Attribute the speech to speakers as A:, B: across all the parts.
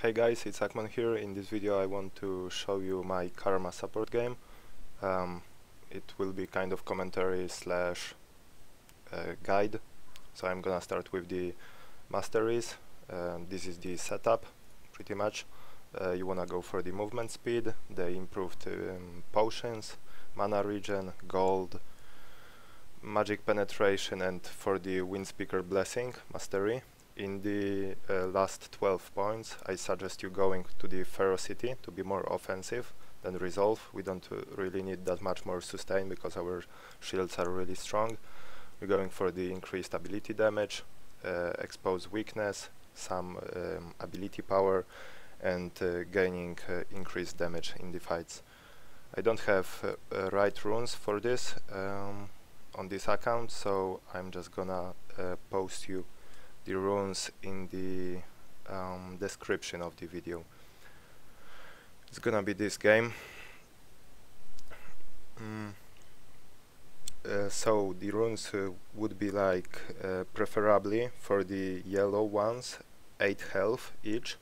A: Hey guys, it's Akmon here. In this video I want to show you my Karma support game. It will be kind of commentary slash guide. So I'm gonna start with the masteries. This is the setup, pretty much. You wanna go for the movement speed, the improved potions, mana regen, gold, magic penetration, and for the wind speaker blessing mastery. In the last 12 points I suggest you going to the ferocity to be more offensive than resolve. We don't really need that much more sustain because our shields are really strong. We're going for the increased ability damage, expose weakness, some ability power, and gaining increased damage in the fights. I don't have right runes for this on this account, so I'm just gonna post you the runes in the description of the video. It's gonna be this game. So the runes would be like preferably for the yellow ones 8 health each.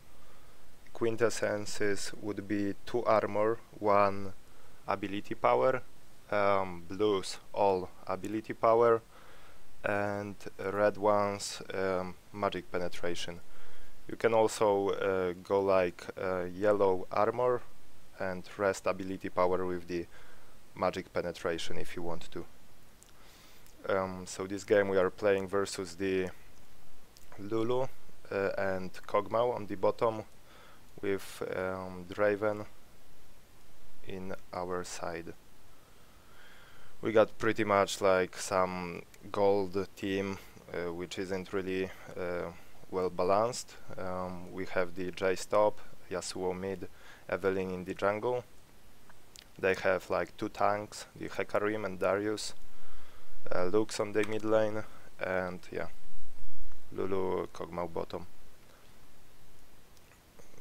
A: Quintesences would be 2 armor, 1 ability power, blues all ability power, and red ones magic penetration. You can also go like yellow armor and rest ability power with the magic penetration if you want to. So this game we are playing versus the Lulu and Kog'Maw on the bottom with Draven in our side. We got pretty much like some gold team which isn't really well balanced. We have the Jace top, Yasuo mid, Evelynn in the jungle. They have like 2 tanks, the Hecarim and Darius, Lux on the mid lane, and yeah, Lulu, Kog'Maw bottom.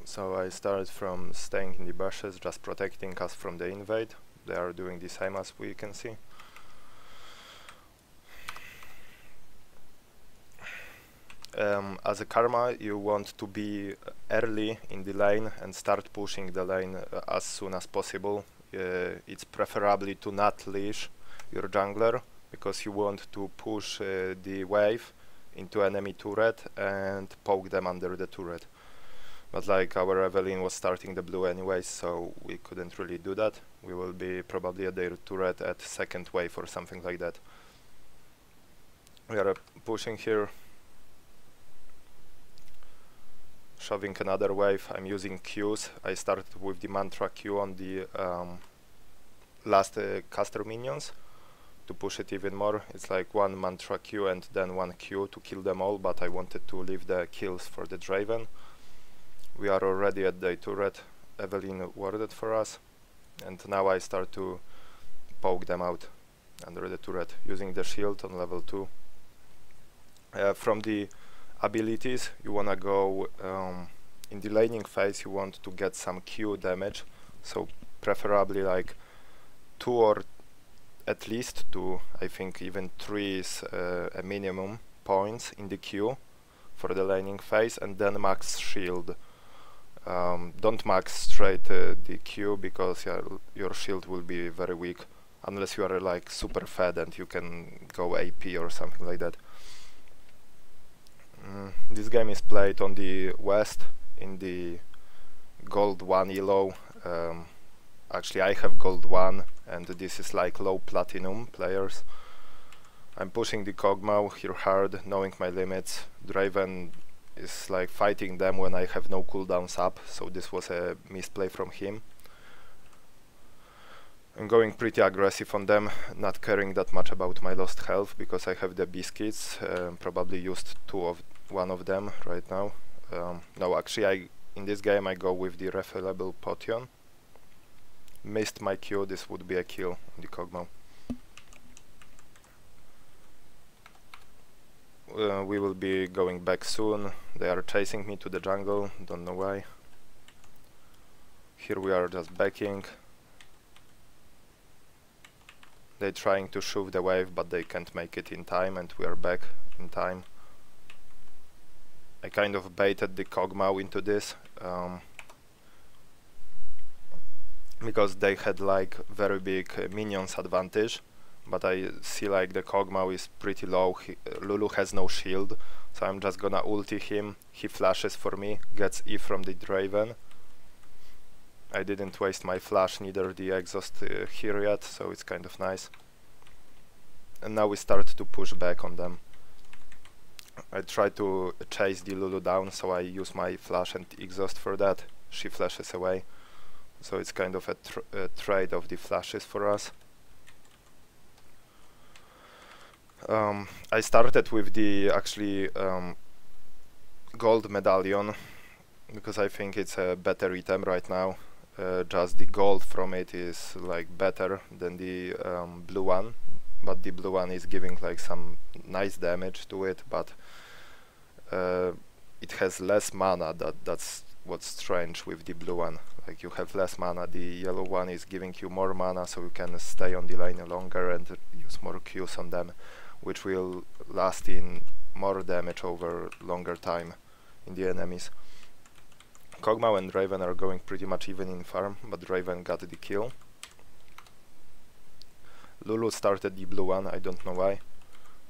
A: So I started from staying in the bushes, just protecting us from the invade. They are doing the same as we can see. As a Karma, you want to be early in the lane and start pushing the lane as soon as possible. It's preferably to not leash your jungler, because you want to push the wave into enemy turret and poke them under the turret. But like our Evelynn was starting the blue anyways, so we couldn't really do that. We will be probably at their turret at second wave or something like that. We are pushing here, shoving another wave. I'm using Qs. I started with the mantra Q on the last caster minions to push it even more. It's like 1 mantra Q and then 1 Q to kill them all, but I wanted to leave the kills for the Draven. We are already at the turret. Evelynn warded for us, and now I start to poke them out under the turret using the shield on level 2. From the abilities, you wanna go in the laning phase. You want to get some Q damage, so preferably like 2 or at least 2, I think even 3 is a minimum points in the Q for the laning phase, and then max shield. Don't max straight the Q, because your shield will be very weak unless you are like super fed and you can go AP or something like that. This game is played on the west in the gold 1 elo. Actually I have gold 1 and this is like low platinum players. I'm pushing the Kog'Maw here hard, knowing my limits. Draven is like fighting them when I have no cooldowns up, so this was a misplay from him. I'm going pretty aggressive on them, not caring that much about my lost health because I have the biscuits. Probably used one of them right now. No, actually in this game I go with the refillable potion. Missed my Q. This would be a kill on the Kog'Maw. We will be going back soon. They are chasing me to the jungle, don't know why. Here we are just backing. They're trying to shove the wave, but they can't make it in time, and we are back in time. I kind of baited the Kog'Maw into this because they had like very big minions advantage, but I see like the Kog'Maw is pretty low. Lulu has no shield, so I'm just gonna ulti him. He flashes for me, gets E from the Draven. I didn't waste my flash, neither the exhaust here yet, so it's kind of nice. And now we start to push back on them. I try to chase the Lulu down, so I use my flash and exhaust for that. She flashes away, so it's kind of a trade of the flashes for us. I started with the actually gold medallion because I think it's a better item right now. Just the gold from it is like better than the blue one, but the blue one is giving like some nice damage to it, but it has less mana. That's what's strange with the blue one. Like you have less mana. The yellow one is giving you more mana, so you can stay on the lane longer and use more Qs on them, which will last in more damage over longer time in the enemies. Kog'Maw and Draven are going pretty much even in farm, but Draven got the kill. Lulu started the blue one, I don't know why.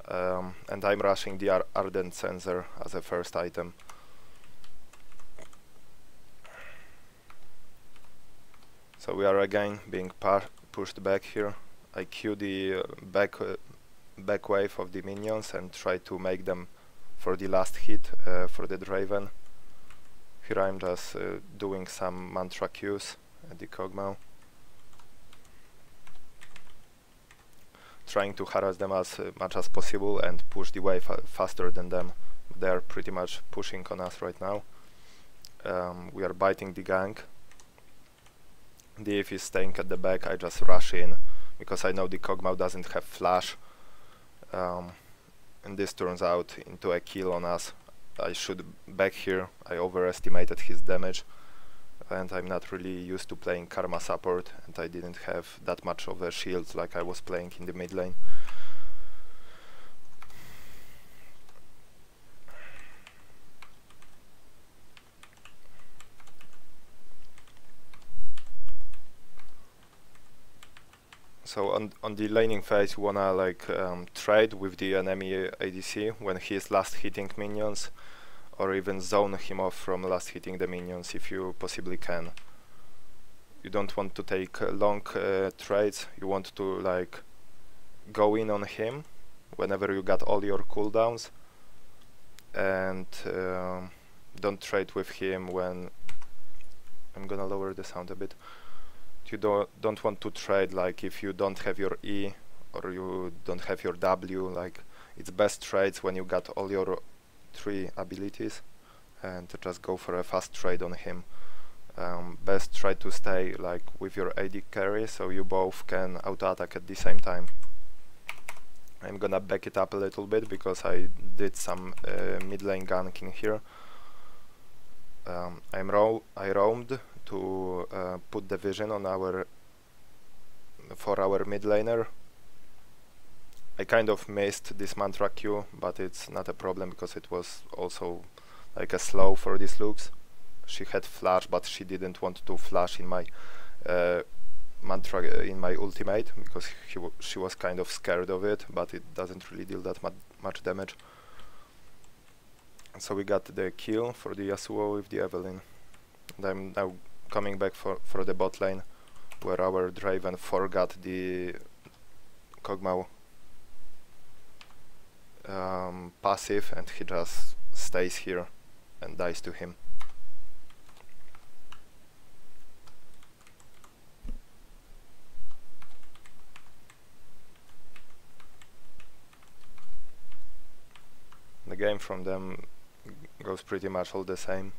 A: And I'm rushing the Ardent Sensor as a first item. So we are again being pushed back here. I Q the back wave of the minions and try to make them for the last hit for the Draven. Here I'm just doing some mantra Qs at the Kog'Maw, trying to harass them as much as possible and push the wave faster than them. They are pretty much pushing on us right now. We are biting the gang. The Eve is staying at the back. I just rush in because I know the Kog'Maw doesn't have flash, and this turns out into a kill on us. I should back here. I overestimated his damage, and I'm not really used to playing Karma support, and I didn't have that much of a shield like I was playing in the mid lane. So on the laning phase, you wanna like trade with the enemy ADC when he is last hitting minions, or even zone him off from last hitting the minions if you possibly can. You don't want to take long trades. You want to like go in on him whenever you got all your cooldowns, and don't trade with him when... I'm gonna lower the sound a bit. You don't want to trade like if you don't have your E or you don't have your W. Like it's best trades when you got all your 3 abilities, and just go for a fast trade on him. Best try to stay like with your AD carry, so you both can auto attack at the same time. I'm gonna back it up a little bit because I did some mid lane ganking here. I roamed to put the vision on for our mid laner. I kind of missed this mantra Q, but it's not a problem because it was also like a slow for these looks. She had flash, but she didn't want to flash in my mantra in my ultimate because she was kind of scared of it, but it doesn't really deal that much damage. So we got the kill for the Yasuo with the Evelynn, and I'm now coming back for the bot lane, where our Draven forgot the Kog'Maw passive, and he just stays here and dies to him. The game from them goes pretty much all the same.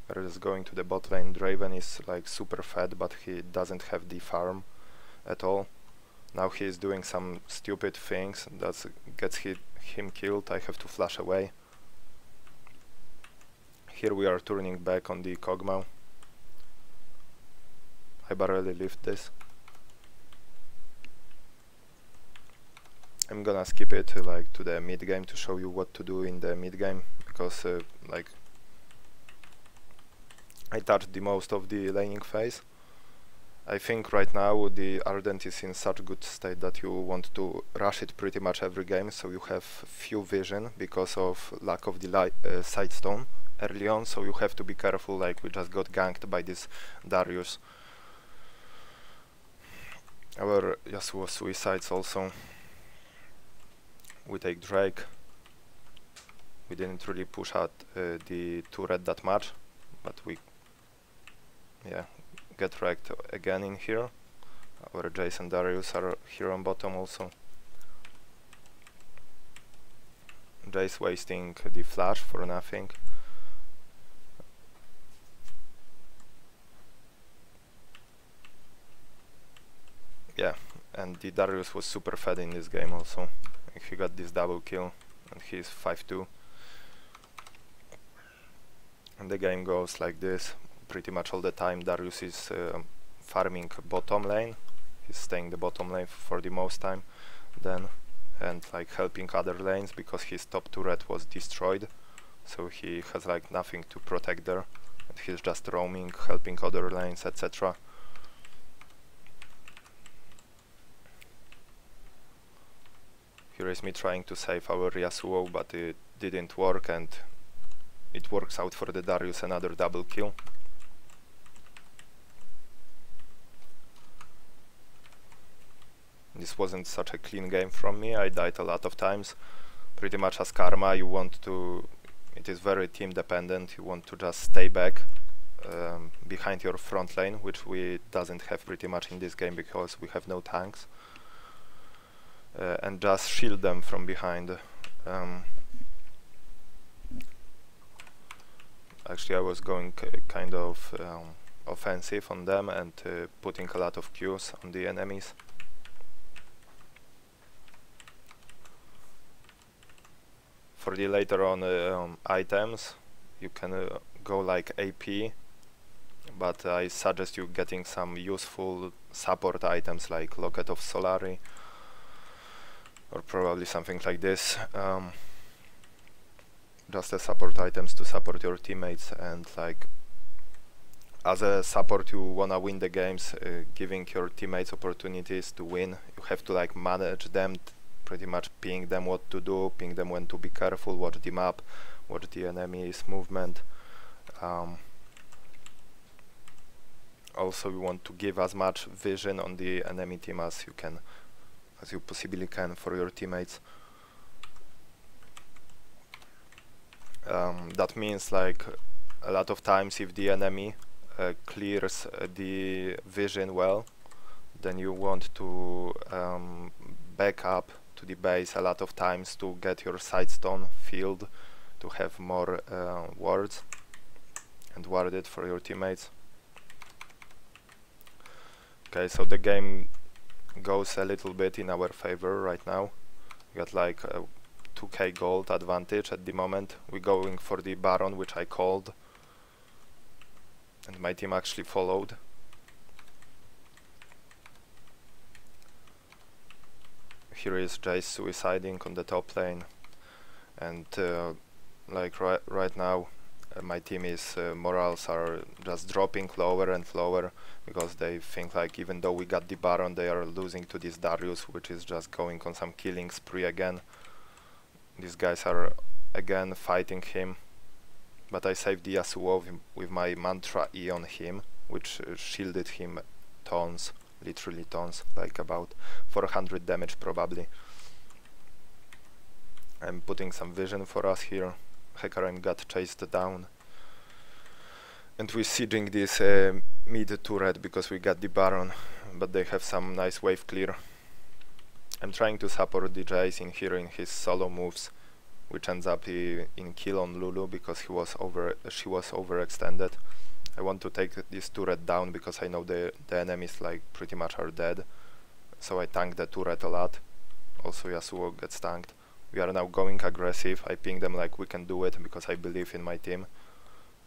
A: We're just going to the bot lane. Draven is like super fed, but he doesn't have the farm at all. Now he is doing some stupid things that gets him killed. I have to flash away. Here we are turning back on the Kog'Maw. I barely lived this. I'm gonna skip it like to the mid game to show you what to do in the mid game, because like I touched the most of the laning phase. I think right now the Ardent is in such good state that you want to rush it pretty much every game, so you have few vision because of lack of the side stone early on, so you have to be careful. Like, we just got ganked by this Darius. Our Yasuo suicides also. We take Drake. We didn't really push out the turret that much, but we get wrecked again in here. Our Jace and Darius are here on bottom also. Jace wasting the flash for nothing. Yeah, and the Darius was super fed in this game also. He got this double kill and he's 5-2. And the game goes like this pretty much all the time. Darius is farming bottom lane. He's staying the bottom lane for the most time then, and like helping other lanes because his top turret was destroyed, so he has like nothing to protect there, and he's just roaming, helping other lanes, etc. Here is me trying to save our Yasuo, but it didn't work, and it works out for the Darius, another double kill. This wasn't such a clean game from me. I died a lot of times. Pretty much as karma, you want to... It is very team dependent. You want to just stay back behind your front lane, which we doesn't have pretty much in this game because we have no tanks. And just shield them from behind. Actually, I was going kind of offensive on them and putting a lot of Qs on the enemies. For the later on items, you can go like AP, but I suggest you getting some useful support items like Locket of Solari, or probably something like this. Just as support items to support your teammates, and like as a support you wanna win the games, giving your teammates opportunities to win. You have to like manage them, pretty much ping them what to do, ping them when to be careful, watch the map, watch the enemy's movement. Also you want to give as much vision on the enemy team as you can, as you possibly can, for your teammates. That means like a lot of times if the enemy clears the vision well, then you want to back up to the base a lot of times to get your side stone filled, to have more wards and ward it for your teammates. Okay, so the game goes a little bit in our favor right now. We got like 2k gold advantage at the moment. We're going for the Baron, which I called, and my team actually followed. Here is Jace suiciding on the top lane, and like right now my team is morals are just dropping lower and lower because they think like even though we got the Baron, they are losing to this Darius, which is just going on some killing spree again. These guys are again fighting him, but I saved the Yasuo with my Mantra E on him, which shielded him tons, literally tons, like about 400 damage probably. I'm putting some vision for us here. Hecarim got chased down, and we're sieging this mid turret because we got the Baron, but they have some nice wave clear. I'm trying to support the Jace in here in his solo moves, which ends up in kill on Lulu because she was overextended. I want to take this turret down because I know the enemies like pretty much are dead, so I tank the turret a lot. Also Yasuo gets tanked. We are now going aggressive. I ping them like we can do it because I believe in my team,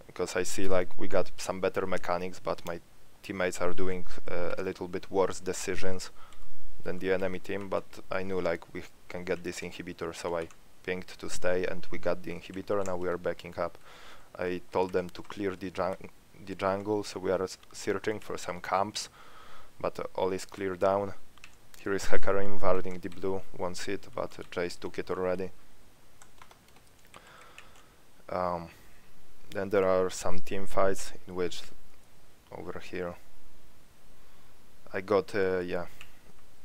A: because I see like we got some better mechanics, but my teammates are doing a little bit worse decisions than the enemy team, but I knew like we can get this inhibitor, so I pinged to stay and we got the inhibitor. Now we are backing up. I told them to clear the jungle, so we are searching for some camps, but all is clear down. Here is Hecarim warding the blue, wants it, but Jace took it already. Then there are some team fights in which over here I got yeah,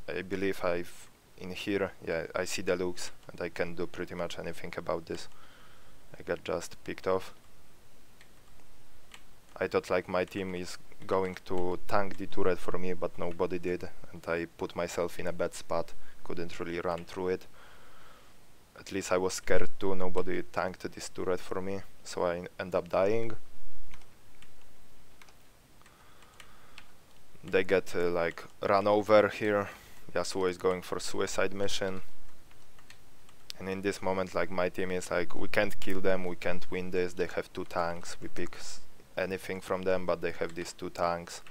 A: I believe I've in here, yeah, I see the looks and I can't do pretty much anything about this. I got just picked off. I thought like my team is going to tank the turret for me, but nobody did, and I put myself in a bad spot, couldn't really run through it. At least I was scared too, nobody tanked this turret for me, so I end up dying. They get like run over here. Yasuo is going for suicide mission, and in this moment like my team is like, we can't kill them, we can't win this, they have 2 tanks, we pick anything from them, but they have these 2 tanks,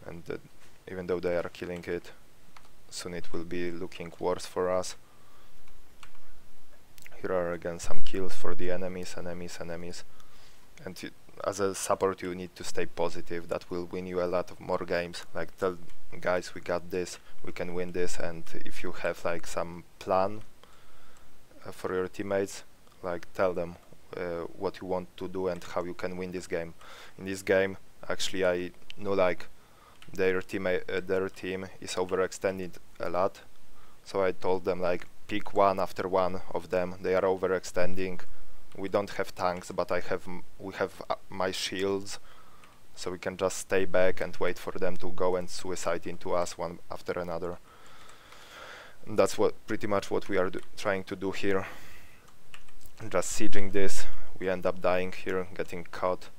A: and even though they are killing it, soon it will be looking worse for us. Here are again some kills for the enemies, and as a support you need to stay positive. That will win you a lot of more games. Like, tell guys, we got this, we can win this, and if you have like some plan for your teammates, like tell them what you want to do and how you can win this game. In this game, actually, I know like their team is overextended a lot, so I told them like, pick one after one of them. They are overextending. We don't have tanks, but we have my shields, so we can just stay back and wait for them to go and suicide into us one after another. And that's pretty much what we are trying to do here. Just sieging this. We end up dying here, getting caught.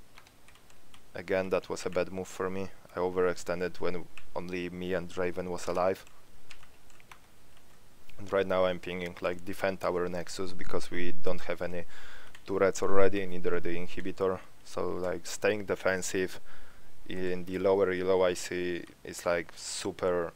A: Again, that was a bad move for me. I overextended when only me and Draven was alive. And right now I'm pinging like, defend our Nexus, because we don't have any turrets already, neither the inhibitor. So like, staying defensive in the lower elo I see is like super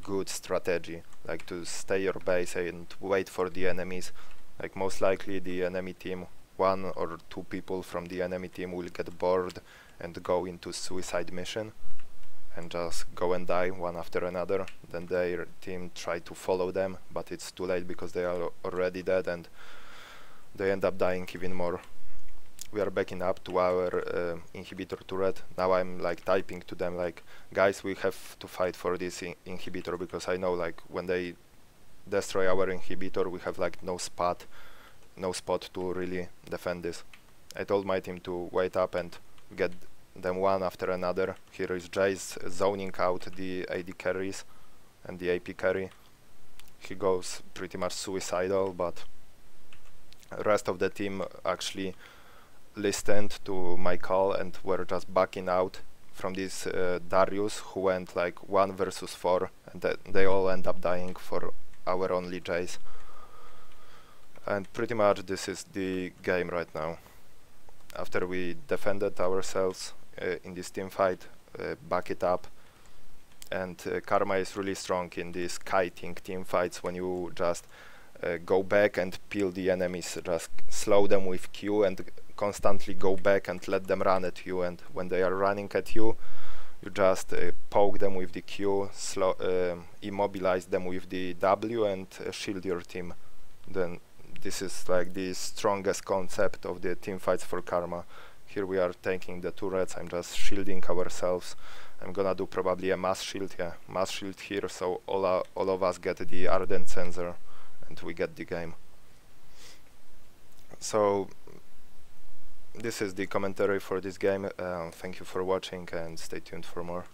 A: good strategy, like to stay your base and wait for the enemies. Like, most likely the enemy team, 1 or 2 people from the enemy team will get bored and go into suicide mission and just go and die one after another. Then their team try to follow them, but it's too late because they are already dead and they end up dying even more. We are backing up to our inhibitor turret. Now I'm like typing to them like, guys, we have to fight for this inhibitor, because I know like when they destroy our inhibitor we have like no spot to really defend this. I told my team to wait up and get them one after another. Here is Jace zoning out the AD carries and the AP carry. He goes pretty much suicidal, but the rest of the team actually listened to my call and were just backing out from this Darius, who went like 1 versus 4, and they all end up dying for our only Jace. And pretty much this is the game right now. After we defended ourselves in this team fight, back it up, and Karma is really strong in these kiting team fights, when you just go back and peel the enemies, just slow them with Q and constantly go back and let them run at you, and when they are running at you, you just poke them with the Q, immobilize them with the W, and shield your team. Then this is like the strongest concept of the team fights for Karma. Here we are taking the turrets, I'm just shielding ourselves. I'm gonna do probably a mass shield, yeah, mass shield here, so all of us get the Ardent Sensor and we get the game. So this is the commentary for this game. Thank you for watching and stay tuned for more.